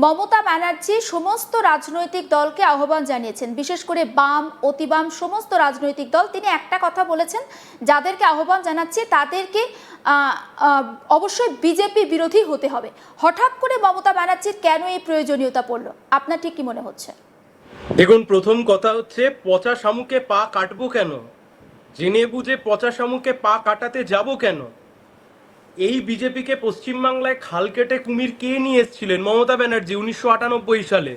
মমতা ব্যানার্জি সমস্ত রাজনৈতিক দলকে আহ্বান জানিয়েছেন, বিশেষ করে বাম, অতিবাম সমস্ত রাজনৈতিক দল। তিনি একটা কথা বলেছেন, যাদেরকে আহ্বান জানাচ্ছে তাদেরকে অবশ্যই বিজেপি বিরোধী হতে হবে। হঠাৎ করে মমতা ব্যানার্জির কেন এই প্রয়োজনীয়তা পড়লো, আপনার ঠিক কি মনে হচ্ছে? দেখুন, প্রথম কথা হচ্ছে পচা শামুকে পা কাটবো কেন? জেনে বুঝে পচা শামুকে পা কাটাতে যাব কেন? এই বিজেপিকে পশ্চিমবাংলায় খাল কেটে কুমির কে নিয়ে এসেছিলেন? মমতা ব্যানার্জি 1998 সালে।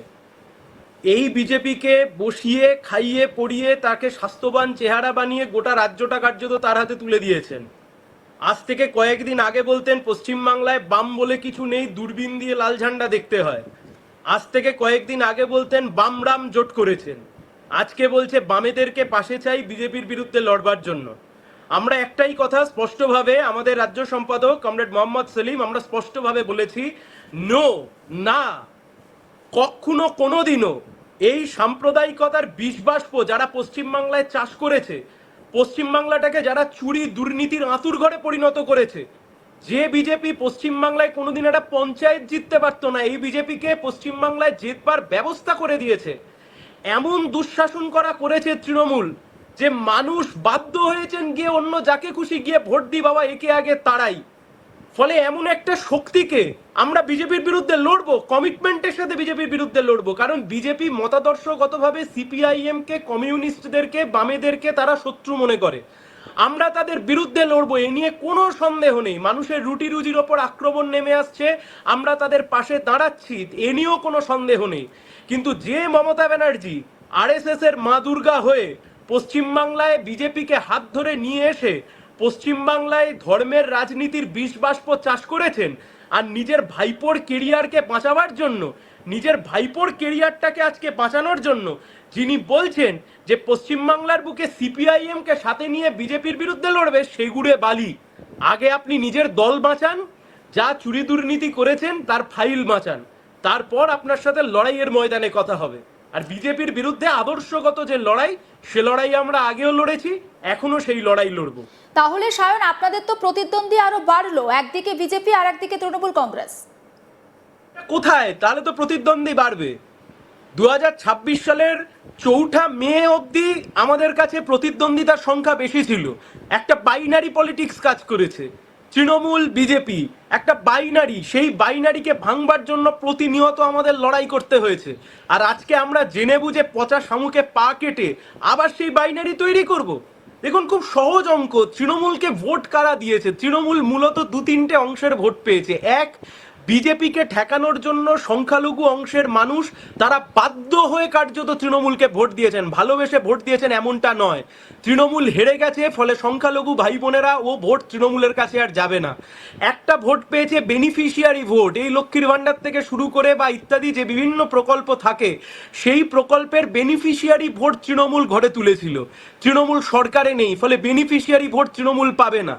এই বিজেপিকে বসিয়ে খাইয়ে পড়িয়ে তাকে স্বাস্থ্যবান চেহারা বানিয়ে গোটা রাজ্যটা কার্যত তার হাতে তুলে দিয়েছেন। আজ থেকে কয়েকদিন আগে বলতেন পশ্চিমবাংলায় বাম বলে কিছু নেই, দূরবীন দিয়ে লাল ঝান্ডা দেখতে হয়। আজ থেকে কয়েকদিন আগে বলতেন বাম রাম জোট করেছেন, আজকে বলছে বামেদেরকে পাশে চাই বিজেপির বিরুদ্ধে লড়বার জন্য। আমরা একটাই কথা স্পষ্টভাবে, আমাদের রাজ্য সম্পাদক কমরেড মোহাম্মদ সেলিম, আমরা স্পষ্টভাবে বলেছি, নো, না, কখনো কোনোদিনও এই সাম্প্রদায়িকতার বিষবাষ্প যারা পশ্চিমবাংলায় চাষ করেছে, পশ্চিমবাংলাটাকে যারা চুরি দুর্নীতির আঁতুর ঘরে পরিণত করেছে, যে বিজেপি পশ্চিমবাংলায় কোনোদিন একটা পঞ্চায়েত জিততে পারতো না, এই বিজেপিকে পশ্চিমবাংলায় জিতবার ব্যবস্থা করে দিয়েছে। এমন দুঃশাসন করেছে তৃণমূল যে মানুষ বাধ্য হয়েছেন গিয়ে অন্য যাকে খুশি গিয়ে ভোট দি, বাবা একে আগে তারাই। ফলে এমন একটা শক্তিকে আমরা বিজেপির বিরুদ্ধে লড়বো, কমিটমেন্টের সাথে বিজেপির বিরুদ্ধে লড়বো। কারণ বিজেপি মতাদর্শগতভাবে সিপিআইএম কে, কমিউনিস্টদেরকে, বামেদেরকে তারা শত্রু মনে করে। আমরা তাদের বিরুদ্ধে লড়বো, এ নিয়ে কোনো সন্দেহ নেই। মানুষের রুটি রুজির ওপর আক্রমণ নেমে আসছে, আমরা তাদের পাশে দাঁড়াচ্ছি, এ নিয়েও কোনো সন্দেহ নেই। কিন্তু যে মমতা ব্যানার্জি আরএসএস এর মা দুর্গা হয়ে পশ্চিমবাংলায় বিজেপিকে হাত ধরে নিয়ে এসে পশ্চিমবাংলায় ধর্মের রাজনীতির বিষবাষ্প চাষ করেছেন, আর নিজের ভাইপোর কেরিয়ারকে বাঁচাবার জন্য, নিজের ভাইপোর কেরিয়ারটাকে আজকে বাঁচানোর জন্য যিনি বলছেন যে পশ্চিমবাংলার বুকে সিপিআইএম কে সাথে নিয়ে বিজেপির বিরুদ্ধে লড়বে, সেগুড়ে বালি। আগে আপনি নিজের দল বাঁচান, যা চুরি দুর্নীতি করেছেন তার ফাইল বাঁচান, তারপর আপনার সাথে লড়াইয়ের ময়দানে কথা হবে। আর বিজেপির বিরুদ্ধে আদর্শগত যে লড়াই, সে লড়াই আমরা আগেও লড়েছি, এখনো সেই লড়াই লড়বো। তাহলে সায়ন, আপনাদের তো প্রতিদ্বন্দ্বী আরো বাড়লো, একদিকে বিজেপি আর একদিকে তৃণমূল কংগ্রেস। কোথায়? তাহলে তো প্রতিদ্বন্দ্বী বাড়বে। 2026 সালের 4 মে অবধি আমাদের কাছে প্রতিদ্বন্দ্বিতার সংখ্যা বেশি ছিল। একটা বাইনারি পলিটিক্স কাজ করেছে, তৃণমূল বিজেপি একটা বাইনারি, সেই বাইনারিকে ভাঙবার জন্য প্রতিনিয়ত আমাদের লড়াই করতে হয়েছে। আর আজকে আমরা জেনে বুঝে পচা শামুকে পা কেটে আবার সেই বাইনারি তৈরি করব। দেখুন, খুব সহজ অঙ্ক। তৃণমূলকে ভোট কারা দিয়েছে? তৃণমূল মূলত 2-3টে অংশের ভোট পেয়েছে। এক, বিজেপিকে ঠেকানোর জন্য সংখ্যালঘু অংশের মানুষ তারা বাধ্য হয়ে কার্যত তৃণমূলকে ভোট দিয়েছেন, ভালোবেসে ভোট দিয়েছেন এমনটা নয়। তৃণমূল হেরে গেছে, ফলে সংখ্যালঘু ভাই বোনেরা ও ভোট তৃণমূলের কাছে আর যাবে না। একটা ভোট পেয়েছে বেনিফিশিয়ারি ভোট, এই লক্ষ্মীর ভাণ্ডার থেকে শুরু করে বা ইত্যাদি যে বিভিন্ন প্রকল্প থাকে, সেই প্রকল্পের বেনিফিশিয়ারি ভোট তৃণমূল ঘরে তুলেছিল। তৃণমূল সরকারে নেই, ফলে বেনিফিশিয়ারি ভোট তৃণমূল পাবে না।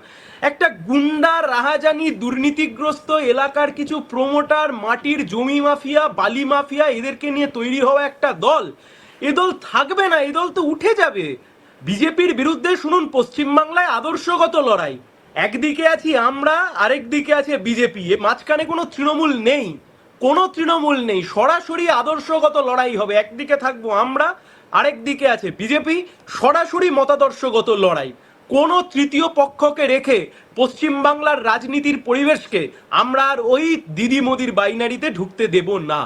একটা গুন্ডা রাহাজানি দুর্নীতিগ্রস্ত এলাকার কিছু প্রমোটার, মাটির জমি মাফিয়া, বালি মাফিয়া, এদেরকে নিয়ে তৈরি হওয়া একটা দল, এ দল থাকবে না, এই দল তো উঠে যাবে। বিজেপির বিরুদ্ধে শুনুন, পশ্চিমবাংলায় আদর্শগত লড়াই, একদিকে আছি আমরা, আরেক দিকে আছে বিজেপি, এ মাঝখানে কোনো তৃণমূল নেই, কোনো তৃণমূল নেই। সরাসরি আদর্শগত লড়াই হবে, একদিকে থাকবো আমরা, আরেক দিকে আছে বিজেপি, সরাসরি মতাদর্শগত লড়াই। কোনো তৃতীয় পক্ষকে রেখে পশ্চিমবাংলার রাজনীতির পরিবেশকে আমরা আর ওই দিদি মোদির বাইনারিতে ঢুকতে দেব না।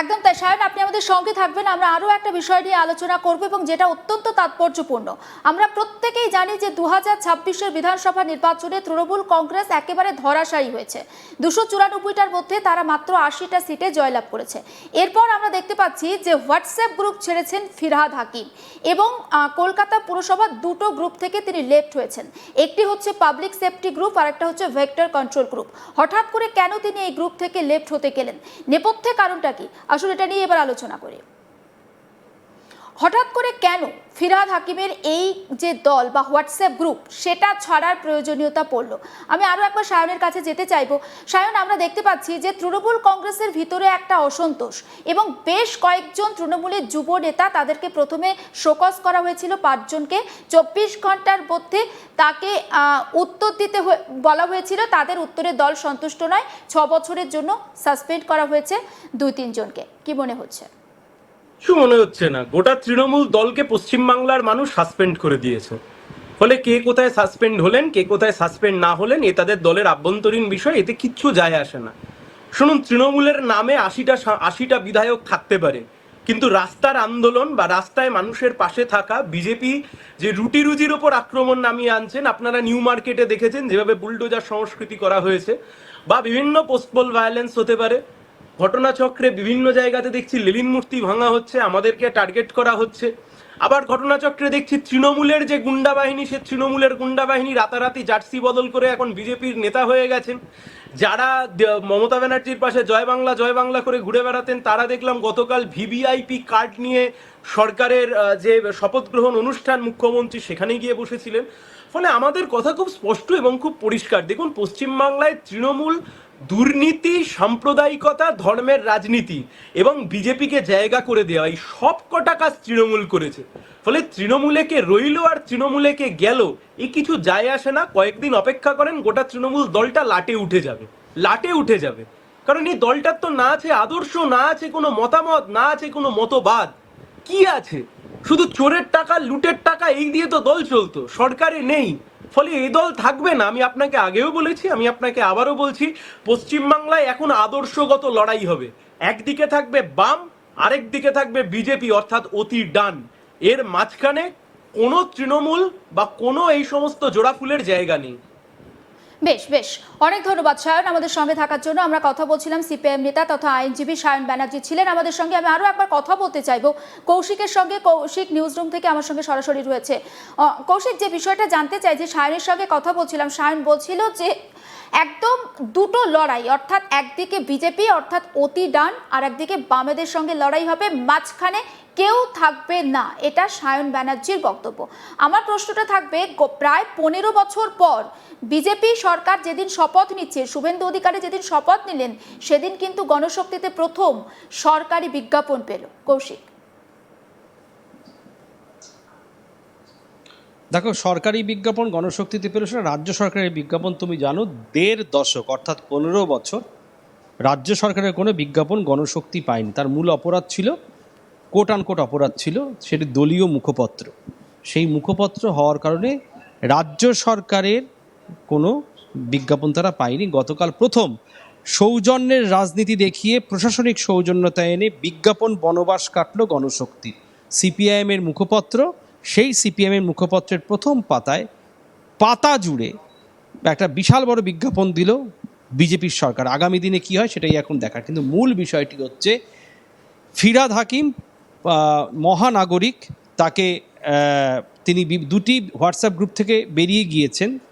একদম তাই সায়ন, আপনি আমাদের সঙ্গে থাকবেন, আমরা আরও একটা বিষয় নিয়ে আলোচনা করব এবং যেটা অত্যন্ত তাৎপর্যপূর্ণ। আমরা প্রত্যেকেই জানি যে 2026-এর বিধানসভা নির্বাচনে তৃণমূল কংগ্রেস একেবারে ধরাশায়ী হয়েছে। 294টার মধ্যে তারা মাত্র 80টা সিটে জয়লাভ করেছে। এরপর আমরা দেখতে পাচ্ছি যে হোয়াটসঅ্যাপ গ্রুপ ছেড়েছেন ফিরহাদ হাকিম এবং কলকাতা পুরসভার দুটো গ্রুপ থেকে তিনি লেফট হয়েছেন। একটি হচ্ছে পাবলিক সেফটি গ্রুপ আর একটা হচ্ছে ভেক্টর কন্ট্রোল গ্রুপ। হঠাৎ করে কেন তিনি এই গ্রুপ থেকে লেফট হতে গেলেন, নেপথ্যে কারণটা কি, আসলে এটা নিয়ে এবার আলোচনা করি। হঠাৎ করে কেন ফিরহাদ হাকিমের এই যে দল বা হোয়াটসঅ্যাপ গ্রুপ সেটা ছাড়ার প্রয়োজনীয়তা পড়ল? আমি আরও একবার সায়নের কাছে যেতে চাইবো। সায়ন, আমরা দেখতে পাচ্ছি যে তৃণমূল কংগ্রেসের ভিতরে একটা অসন্তোষ এবং বেশ কয়েকজন তৃণমূলের যুব নেতা, তাদেরকে প্রথমে শোকজ করা হয়েছিল 5 জনকে, 24 ঘন্টার মধ্যে তাকে উত্তর দিতে বলা হয়েছিল, তাদের উত্তরে দল সন্তুষ্ট নয়, 6 বছরের জন্য সাসপেন্ড করা হয়েছে 2-3 জনকে। কি মনে হচ্ছে? কিছু মনে হচ্ছে না, গোটা তৃণমূল দলকে পশ্চিমবাংলার মানুষ সাসপেন্ড করে দিয়েছে। ফলে কে কোথায় সাসপেন্ড হলেন, কে কোথায় সাসপেন্ড না হলেন, এ তাদের দলের আভ্যন্তরীণ বিষয়, এতে কিচ্ছু যায় আসে না। শুনুন, তৃণমূলের নামে 80টা বিধায়ক থাকতে পারে, কিন্তু রাস্তার আন্দোলন বা রাস্তায় মানুষের পাশে থাকা বিজেপি যে রুটি রুজির ওপর আক্রমণ নামিয়ে আনছেন, আপনারা নিউ মার্কেটে দেখেছেন যেভাবে বুলডোজার সংস্কৃতি করা হয়েছে, বা বিভিন্ন পোস্টপল ভায়োলেন্স হতে পারে, ঘটনাচক্রে বিভিন্ন জায়গাতে দেখছি লেলিন মূর্তি ভাঙা হচ্ছে, আমাদেরকে টার্গেট করা হচ্ছে। আবার ঘটনাচক্রে দেখছি তৃণমূলের যে গুন্ডা বাহিনী, সে তৃণমূলের গুন্ডা বাহিনী রাতারাতি জার্সি বদল করে এখন বিজেপির নেতা হয়ে গেছেন। যারা মমতা ব্যানার্জির পাশে জয় বাংলা করে ঘুরে বেড়াতেন, তারা দেখলাম গতকাল ভিভিআইপি কার্ড নিয়ে সরকারের যে শপথ গ্রহণ অনুষ্ঠান মুখ্যমন্ত্রী সেখানে গিয়ে বসেছিলেন। ফলে আমাদের কথা খুব স্পষ্ট এবং খুব পরিষ্কার, দেখুন পশ্চিমবাংলায় তৃণমূল দুর্নীতি, সাম্প্রদায়িকতা, ধর্মের রাজনীতি এবং বিজেপিকে জায়গা করে দেওয়া, এই সব কটা কাজ তৃণমূল করেছে। ফলে তৃণমূলে কে রইল আর তৃণমূলে কে গেল, এ কিছু যায় আসে না। কয়েকদিন অপেক্ষা করেন, গোটা তৃণমূল দলটা লাটে উঠে যাবে। কারণ এই দলটার তো না আছে আদর্শ, না আছে কোনো মতামত, না আছে কোনো মতবাদ, কি আছে? শুধু চোরের টাকা, লুটের টাকা, এই দিয়ে তো দল চলতো, সরকারে নেই। ফলে এই দল থাকবে না। আমি আপনাকে আগেও বলেছি, আমি আপনাকে আবারও বলছি, পশ্চিমবাংলায় এখন আদর্শগত লড়াই হবে। একদিকে থাকবে বাম, আরেক দিকে থাকবে বিজেপি, অর্থাৎ অতি ডান। এর মাঝখানে কোনো তৃণমূল বা কোনো এই সমস্ত জোড়া ফুলের জায়গা নেই। বেশ বেশ, অনেক ধন্যবাদ সায়ন আমাদের সঙ্গে থাকার জন্য। আমরা কথা বলছিলাম, সিপিআইএম নেতা তথা আইনজীবী সায়ন ব্যানার্জি ছিলেন আমাদের সঙ্গে। আমি আরও একবার কথা বলতে চাইবো কৌশিকের সঙ্গে। কৌশিক নিউজ রুম থেকে আমার সঙ্গে সরাসরি রয়েছে। কৌশিক, যে বিষয়টা জানতে চাই, যে সায়নের সঙ্গে কথা বলছিলাম, সায়ন বলছিল যে একদম দুটো লড়াই, অর্থাৎ একদিকে বিজেপি অর্থাৎ অতি ডান, আর একদিকে বামেদের সঙ্গে লড়াই হবে, মাঝখানে কেউ থাকবে না, এটা সায়ন ব্যানার্জির বক্তব্য। আমার প্রশ্নটা থাকবে, প্রায় 15 বছর পর বিজেপি সরকার যেদিন শপথ নিচ্ছে, শুভেন্দু অধিকারী যেদিন শপথ নিলেন, সেদিন কিন্তু গণশক্তিতে প্রথম সরকারি বিজ্ঞাপন পেল। কৌশিক, দেখো, সরকারি বিজ্ঞাপন গণশক্তিতে পেল, সেটা রাজ্য সরকারের বিজ্ঞাপন। তুমি জানো, 1.5 দশক অর্থাৎ 15 বছর রাজ্য সরকারের কোনো বিজ্ঞাপন গণশক্তি পায়নি। তার মূল অপরাধ ছিল, কোট আনকোট অপরাধ ছিল, সেটি দলীয় মুখপত্র। সেই মুখপত্র হওয়ার কারণে রাজ্য সরকারের কোনো বিজ্ঞাপন তারা পায়নি। গতকাল প্রথম সৌজন্যের রাজনীতি দেখিয়ে, প্রশাসনিক সৌজন্যতা এনে বিজ্ঞাপন বনবাস কাটল গণশক্তি। সিপিআইএমের মুখপত্র, সেই সিপিএমের মুখপত্রের প্রথম পাতায় পাতা জুড়ে একটা বিশাল বড় বিজ্ঞাপন দিল বিজেপির সরকার। আগামী দিনে কি হয় সেটাই এখন দেখার। কিন্তু মূল বিষয়টি হচ্ছে, ফিরহাদ হাকিম মহানাগরিক, তাকে তিনি 2টি হোয়াটসঅ্যাপ গ্রুপ থেকে বেরিয়ে গিয়েছেন।